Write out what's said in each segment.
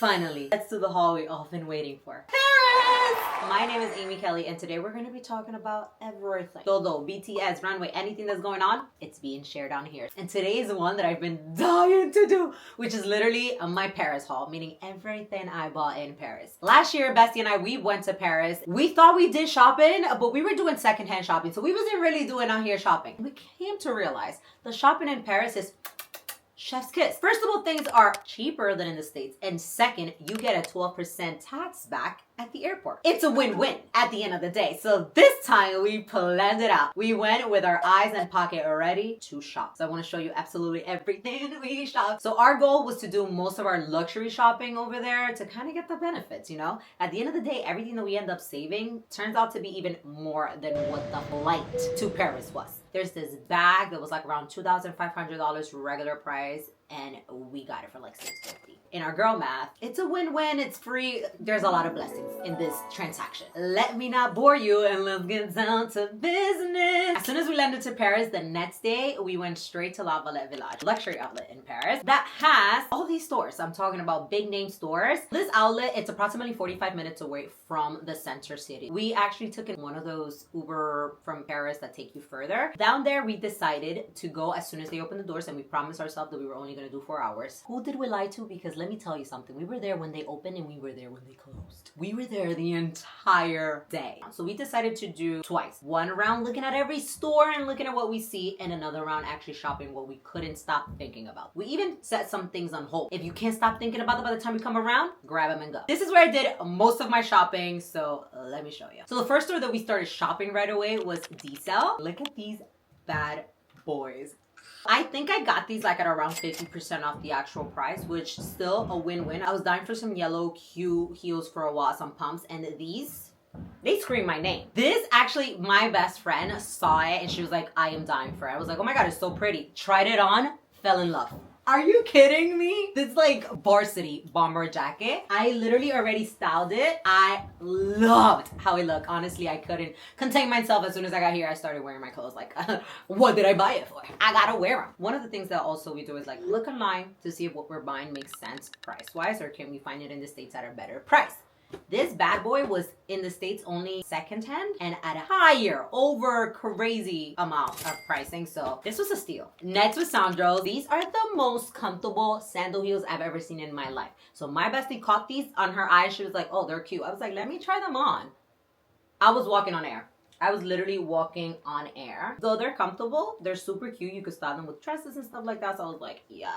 Finally, let's do the haul we've all been waiting for. Paris! My name is Amy Kelly, and today we're going to be talking about everything. Todo, BTS, runway, anything that's going on, it's being shared on here. And today is one that I've been dying to do, which is literally my Paris haul, meaning everything I bought in Paris. Last year, Bestie and I, we went to Paris. We thought we did shopping, but we were doing secondhand shopping, so we wasn't really doing out here shopping. We came to realize the shopping in Paris is chef's kiss. First of all, things are cheaper than in the States. And second, you get a 12% tax back at the airport. It's a win-win at the end of the day. So this time we planned it out. We went with our eyes and pocket ready to shop. So I want to show you absolutely everything we shopped. So our goal was to do most of our luxury shopping over there to kind of get the benefits, you know? At the end of the day, everything that we end up saving turns out to be even more than what the flight to Paris was. There's this bag that was like around $2,500 regular price, and we got it for like $650. In our girl math, it's a win-win, it's free. There's a lot of blessings in this transaction. Let me not bore you and let's get down to business. As soon as we landed to Paris, the next day, we went straight to La Valette Village, luxury outlet in Paris that has all these stores. I'm talking about big name stores. This outlet, it's approximately 45 minutes away from the center city. We actually took in one of those Uber from Paris that take you further. Down there, we decided to go as soon as they opened the doors, and we promised ourselves that we were only gonna do 4 hours. Who did we lie to? Because let me tell you something. We were there when they opened and we were there when they closed. We were there the entire day. So we decided to do twice. One round looking at every store and looking at what we see, and another round actually shopping what we couldn't stop thinking about. We even set some things on hold. If you can't stop thinking about them by the time we come around, grab them and go. This is where I did most of my shopping, so let me show you. So the first store that we started shopping right away was Diesel. Look at these bad boys. I think I got these like at around 50% off the actual price, which still a win-win. I was dying for some yellow cute heels for a while, some pumps, and these, they scream my name. This actually, my best friend saw it and she was like, I am dying for it. I was like, oh my God, it's so pretty. Tried it on, fell in love. Are you kidding me? This like varsity bomber jacket. I literally already styled it. I loved how it looked. Honestly, I couldn't contain myself. As soon as I got here, I started wearing my clothes. Like, what did I buy it for? I gotta wear them. One of the things that also we do is like look online to see if what we're buying makes sense price-wise, or can we find it in the States at a better price. This bad boy was in the States only secondhand and at a higher, over crazy amount of pricing. So this was a steal. Next was sandals. These are the most comfortable sandal heels I've ever seen in my life. So my bestie caught these on her eyes. She was like, oh, they're cute. I was like, let me try them on. I was walking on air. I was literally walking on air. Though they're comfortable, they're super cute. You could style them with dresses and stuff like that. So I was like, yeah,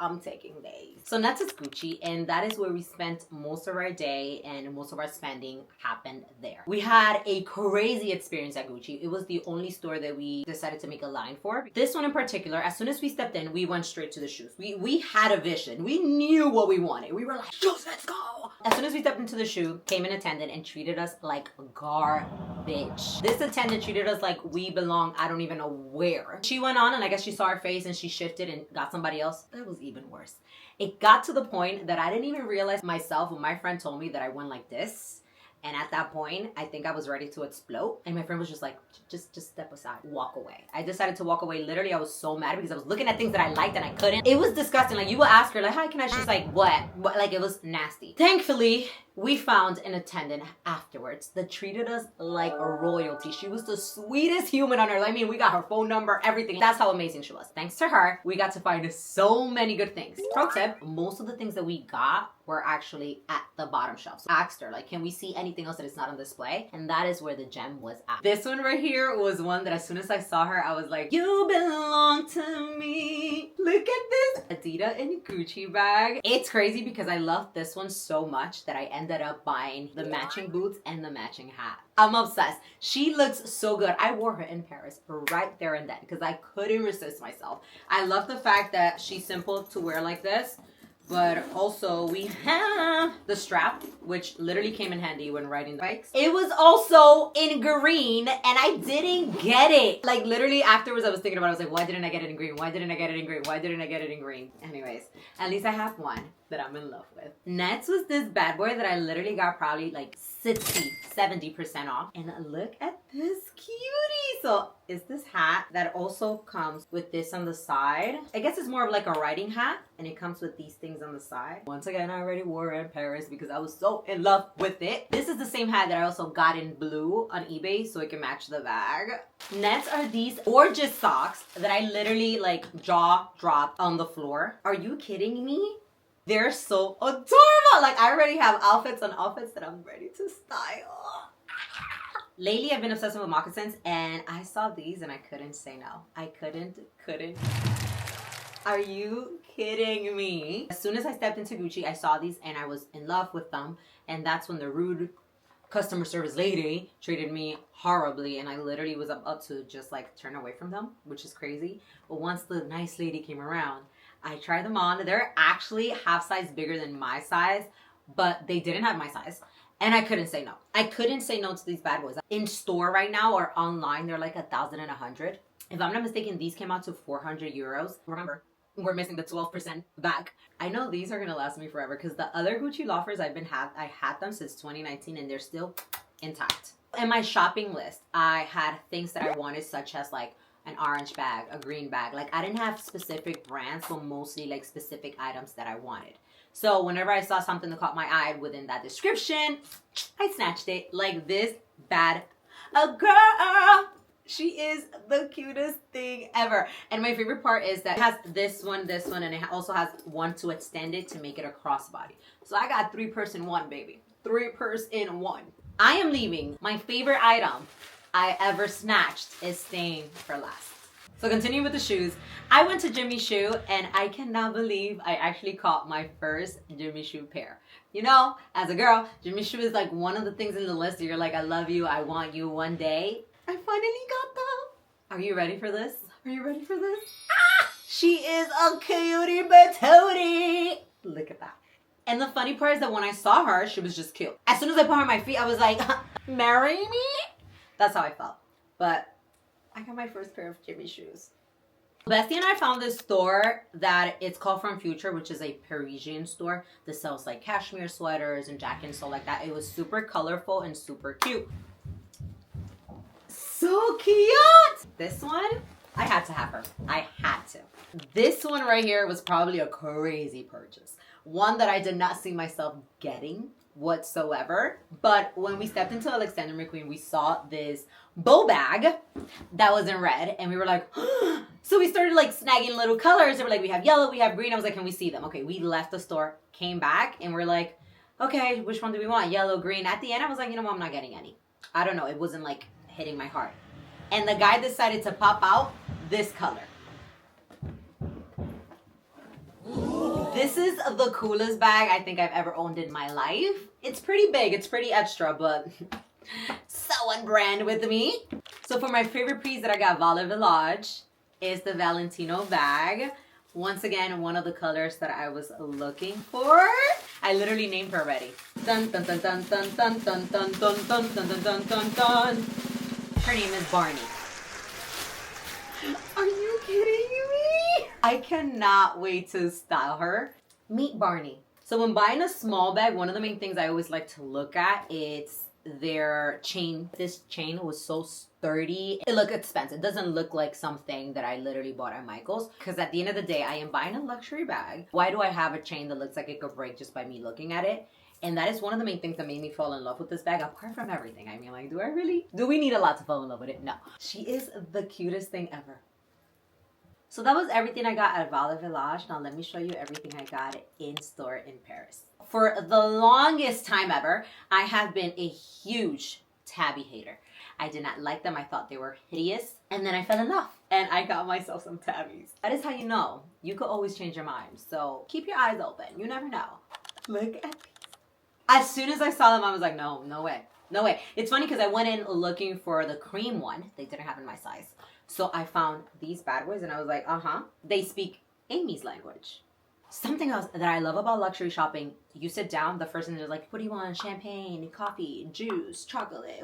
I'm taking these. So next is Gucci, and that is where we spent most of our day and most of our spending happened there. We had a crazy experience at Gucci. It was the only store that we decided to make a line for. This one in particular, as soon as we stepped in, we went straight to the shoes. We had a vision. We knew what we wanted. We were like, shoes, let's go. As soon as we stepped into the shoe, came an attendant and treated us like garbage. This attendant treated us like we belong, I don't even know where. She went on and I guess she saw our face and she shifted and got somebody else. It was even worse. It got to the point that I didn't even realize myself when my friend told me that I went like this. And at that point, I think I was ready to explode. And my friend was just like, just step aside, walk away. I decided to walk away. Literally, I was so mad because I was looking at things that I liked and I couldn't. It was disgusting. Like, you would ask her, like, hi, can I? She's like, what? Like, it was nasty. Thankfully, we found an attendant afterwards that treated us like a royalty. She was the sweetest human on earth. I mean, we got her phone number, everything. That's how amazing she was. Thanks to her, we got to find so many good things. Pro tip, most of the things that we got were actually at the bottom shelf. So I asked her, like, can we see anything else that is not on display? And that is where the gem was at. This one right here was one that as soon as I saw her, I was like, you belong to me. Look at this Adidas and Gucci bag. It's crazy because I love this one so much that I ended up buying the matching boots and the matching hat. I'm obsessed. She looks so good. I wore her in Paris right there and then because I couldn't resist myself. I love the fact that she's simple to wear like this. But also we have the strap, which literally came in handy when riding the bikes. It was also in green and I didn't get it. Like literally afterwards I was thinking about it. I was like, why didn't I get it in green? Why didn't I get it in green? Why didn't I get it in green? Anyways, at least I have one. that I'm in love with. Next was this bad boy that I literally got probably like 70% off. And look at this cutie. So is this hat that also comes with this on the side. I guess it's more of like a riding hat, and it comes with these things on the side. Once again, I already wore it in Paris because I was so in love with it. This is the same hat that I also got in blue on eBay so it can match the bag. Next are these gorgeous socks that I literally like jaw dropped on the floor. Are you kidding me? They're so adorable. Like, I already have outfits on outfits that I'm ready to style. Lately, I've been obsessed with moccasins, and I saw these and I couldn't say no. I couldn't. Are you kidding me? As soon as I stepped into Gucci, I saw these and I was in love with them. And that's when the rude customer service lady treated me horribly, and I literally was about to just like turn away from them, which is crazy. But once the nice lady came around, I tried them on. They're actually half size bigger than my size, but they didn't have my size. And I couldn't say no. I couldn't say no to these bad boys. In store right now or online, they're like 1,100. If I'm not mistaken, these came out to 400 euros. Remember, we're missing the 12% back. I know these are gonna last me forever because the other Gucci loafers I had them since 2019 and they're still intact. In my shopping list, I had things that I wanted, such as like an orange bag, a green bag. Like, I didn't have specific brands, but mostly like specific items that I wanted. So whenever I saw something that caught my eye within that description, I snatched it. Like this bad a girl. She is the cutest thing ever. And my favorite part is that it has this one, and it also has one to extend it to make it a crossbody. So I got 3-purse in one, baby. 3-purse in one. I am leaving. My favorite item I ever snatched is staying for last. So continuing with the shoes, I went to Jimmy Choo, and I cannot believe I actually caught my first Jimmy Choo pair. You know, as a girl, Jimmy Choo is like one of the things in the list that you're like, I love you, I want you one day. I finally got them. Are you ready for this? Are you ready for this? Ah! She is a cutie patootie. Look at that. And the funny part is that when I saw her, she was just cute. As soon as I put her on my feet, I was like, marry me? That's how I felt. But I got my first pair of Jimmy shoes. Bestie and I found this store that it's called From Future, which is a Parisian store that sells like cashmere sweaters and jackets and stuff like that. It was super colorful and super cute. So cute! This one, I had to have her. I had to. This one right here was probably a crazy purchase. One that I did not see myself getting whatsoever. But when we stepped into Alexander McQueen, we saw this bow bag that was in red, and we were like, so we started like snagging little colors. They were like, we have yellow, we have green. I was like, can we see them? Okay, we left the store, came back, and we're like, okay, which one do we want? Yellow, green. At the end, I was like, you know what? I'm not getting any. I don't know. It wasn't like hitting my heart. And the guy decided to pop out this color. This is the coolest bag I think I've ever owned in my life. It's pretty big, it's pretty extra, but so on brand with me. So for my favorite piece that I got Valle Village is the Valentino bag. Once again, one of the colors that I was looking for. I literally named her already. Dun dun dun dun dun dun dun dun dun dun dun dun dun dun dun. Her name is Barney. Are you kidding me? I cannot wait to style her. Meet Barney. So when buying a small bag, one of the main things I always like to look at is their chain. This chain was so sturdy. It looked expensive. It doesn't look like something that I literally bought at Michael's. Because at the end of the day, I am buying a luxury bag. Why do I have a chain that looks like it could break just by me looking at it? And that is one of the main things that made me fall in love with this bag, apart from everything. I mean, like, do we need a lot to fall in love with it? No. She is the cutest thing ever. So that was everything I got at Valle Village. Now let me show you everything I got in store in Paris. For the longest time ever, I have been a huge Tabby hater. I did not like them. I thought they were hideous. And then I fell in love and I got myself some Tabbies. That is how you know. You could always change your mind. So keep your eyes open. You never know. Look at these. As soon as I saw them, I was like, no way. No way. It's funny because I went in looking for the cream one. They didn't have in my size. So I found these bad boys and I was like, They speak Aimee's language. Something else that I love about luxury shopping, you sit down, the first thing they're like, what do you want? Champagne, coffee, juice, chocolate.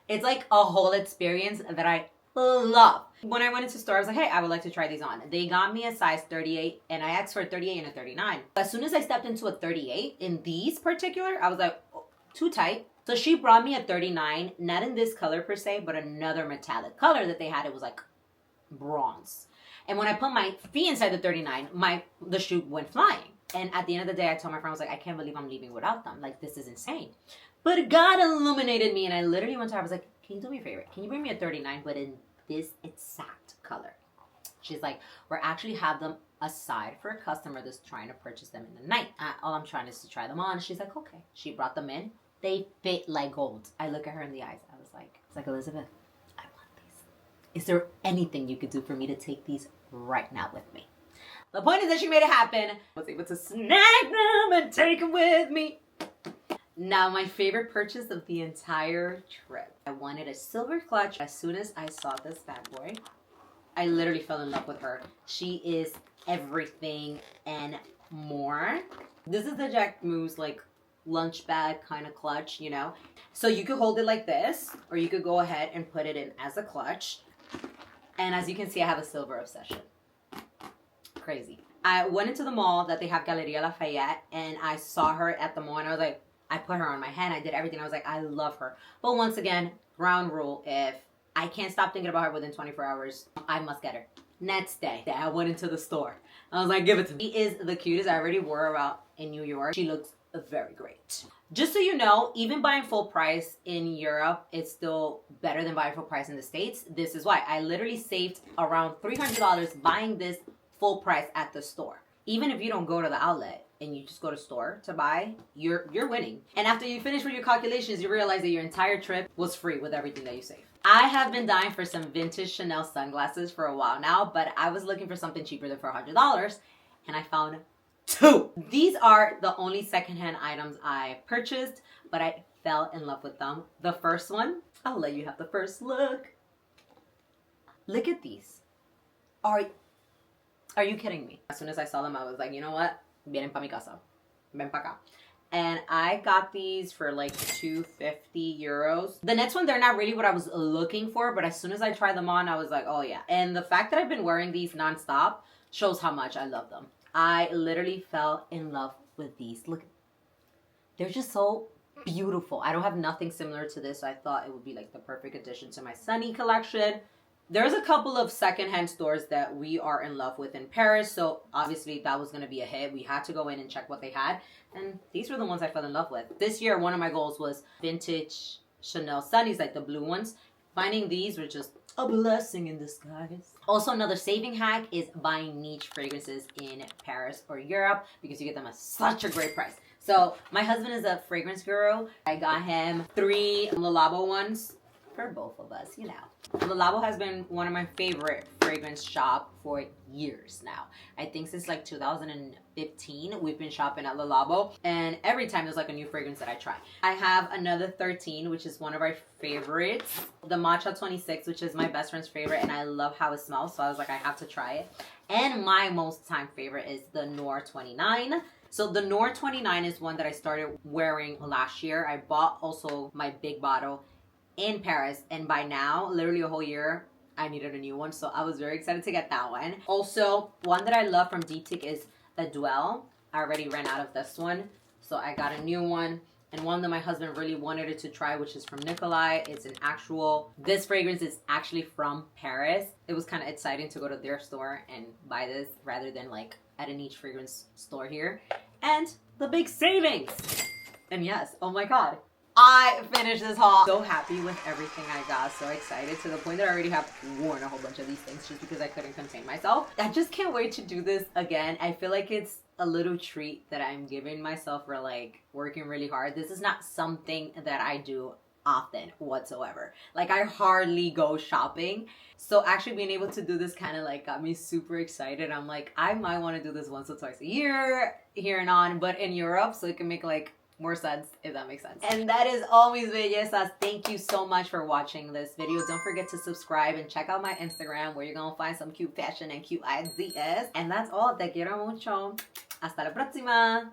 It's like a whole experience that I love. When I went into store, I was like, hey, I would like to try these on. They got me a size 38 and I asked for a 38 and a 39. As soon as I stepped into a 38 in these particular, I was like, oh, too tight. So she brought me a 39, not in this color per se, but another metallic color that they had. It was like bronze. And when I put my feet inside the 39, the shoe went flying. And at the end of the day, I told my friend, I was like, I can't believe I'm leaving without them. Like, this is insane. But God illuminated me, and I literally went to her, I was like, can you do me a favor? Can you bring me a 39, but in this exact color? She's like, we're actually have them aside for a customer that's trying to purchase them in the night. All I'm trying is to try them on. She's like, okay. She brought them in. They fit like gold. I look at her in the eyes. I was like, Elizabeth, I want these. Is there anything you could do for me to take these right now with me? The point is that she made it happen. I was able to snag them and take them with me. Now, my favorite purchase of the entire trip. I wanted a silver clutch. As soon as I saw this bad boy, I literally fell in love with her. She is everything and more. This is the Jack Moo's like lunch bag kind of clutch, you know? So you could hold it like this, or you could go ahead and put it in as a clutch. And as you can see, I have a silver obsession. Crazy. I went into the mall that they have Galeria Lafayette, and I saw her at the mall, and I was like, I put her on my hand. I did everything. I was like, I love her. But once again, ground rule, if I can't stop thinking about her within 24 hours, I must get her. Next day, I went into the store. I was like, give it to me. She is the cutest. I already wore her out in New York. She looks very great. Just so you know, even buying full price in Europe, it's still better than buying full price in the States. This is why. I literally saved around $300 buying this full price at the store. Even if you don't go to the outlet and you just go to store to buy, you're winning. And after you finish with your calculations, you realize that your entire trip was free with everything that you saved. I have been dying for some vintage Chanel sunglasses for a while now, but I was looking for something cheaper than $400, and I found two. These are the only secondhand items I purchased, but I fell in love with them. The first one, I'll let you have the first look. Look at these. Are you kidding me? As soon as I saw them, I was like, you know what? Vienen pa mi casa. Ven pa acá. And I got these for like 250 euros. The next one, they're not really what I was looking for, but as soon as I tried them on, I was like, oh yeah. And the fact that I've been wearing these nonstop shows how much I love them. I literally fell in love with these. Look, they're just so beautiful. I don't have nothing similar to this, so I thought it would be like the perfect addition to my Sunny collection. There's a couple of secondhand stores that we are in love with in Paris, so obviously that was going to be a hit. We had to go in and check what they had, and these were the ones I fell in love with. This year, one of my goals was vintage Chanel Sunnies, like the blue ones. Finding these were just a blessing in disguise. Also, another saving hack is buying niche fragrances in Paris or Europe because you get them at such a great price. So my husband is a fragrance guru. I got him 3 Le Labo ones for both of us, you know. Le Labo has been one of my favorite fragrance shop for years now. I think since like 2015, we've been shopping at Le Labo, and every time there's like a new fragrance that I try. I have another 13, which is one of our favorites. The Matcha 26, which is my best friend's favorite, and I love how it smells, so I was like, I have to try it. And my most time favorite is the Noir 29. So the Noir 29 is one that I started wearing last year. I bought also my big bottle in Paris, and by now, literally a whole year, I needed a new one, so I was very excited to get that one. Also, one that I love from Dietic is the Dwell. I already ran out of this one, so I got a new one. And one that my husband really wanted it to try, which is from Nicolai. It's an actual, this fragrance is actually from Paris. It was kind of exciting to go to their store and buy this rather than like at a niche fragrance store here. And the big savings. And yes, oh my God. I finished this haul. So happy with everything I got. So excited to the point that I already have worn a whole bunch of these things just because I couldn't contain myself. I just can't wait to do this again. I feel like it's a little treat that I'm giving myself for like working really hard. This is not something that I do often whatsoever. Like I hardly go shopping. So actually being able to do this kind of like got me super excited. I'm like, I might want to do this once or twice a year here and on, but in Europe, so it can make like more sense, if that makes sense. And that is all mis bellezas. Thank you so much for watching this video. Don't forget to subscribe and check out my Instagram where you're gonna find some cute fashion and cute ideas. And that's all. Te quiero mucho. Hasta la próxima.